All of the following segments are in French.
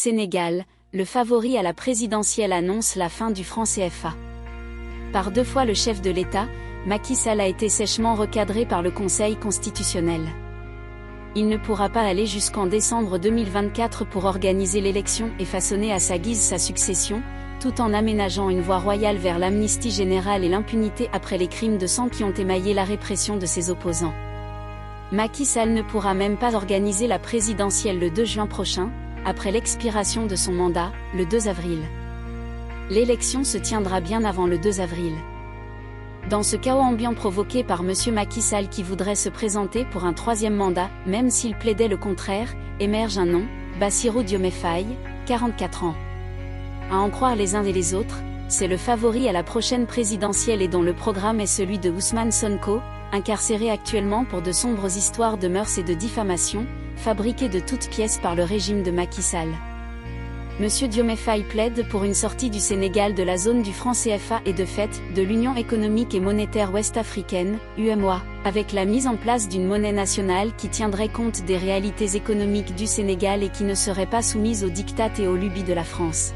Sénégal, le favori à la présidentielle annonce la fin du franc CFA. Par 2 fois le chef de l'État, Macky Sall a été sèchement recadré par le Conseil constitutionnel. Il ne pourra pas aller jusqu'en décembre 2024 pour organiser l'élection et façonner à sa guise sa succession, tout en aménageant une voie royale vers l'amnistie générale et l'impunité après les crimes de sang qui ont émaillé la répression de ses opposants. Macky Sall ne pourra même pas organiser la présidentielle le 2 juin prochain, après l'expiration de son mandat, le 2 avril. L'élection se tiendra bien avant le 2 avril. Dans ce chaos ambiant provoqué par M. Macky Sall qui voudrait se présenter pour un 3e mandat, même s'il plaidait le contraire, émerge un nom, Bassirou Diomaye Faye, 44 ans. À en croire les uns et les autres, c'est le favori à la prochaine présidentielle et dont le programme est celui de Ousmane Sonko, incarcéré actuellement pour de sombres histoires de mœurs et de diffamation, fabriquées de toutes pièces par le régime de Macky Sall. M. Diomaye Faye plaide pour une sortie du Sénégal de la zone du franc CFA et de fait, de l'Union économique et monétaire ouest-africaine, UEMOA, avec la mise en place d'une monnaie nationale qui tiendrait compte des réalités économiques du Sénégal et qui ne serait pas soumise aux diktats et aux lubies de la France.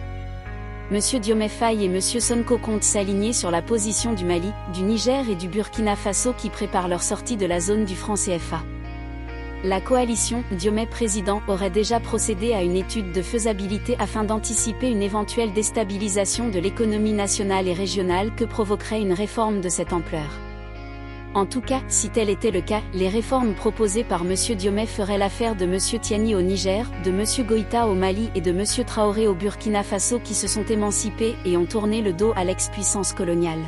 M. Diomaye Faye et M. Sonko comptent s'aligner sur la position du Mali, du Niger et du Burkina Faso qui préparent leur sortie de la zone du franc CFA. La coalition Diomaye président aurait déjà procédé à une étude de faisabilité afin d'anticiper une éventuelle déstabilisation de l'économie nationale et régionale que provoquerait une réforme de cette ampleur. En tout cas, si tel était le cas, les réformes proposées par M. Diomaye feraient l'affaire de M. Tiani au Niger, de M. Goïta au Mali et de M. Traoré au Burkina Faso qui se sont émancipés et ont tourné le dos à l'ex-puissance coloniale.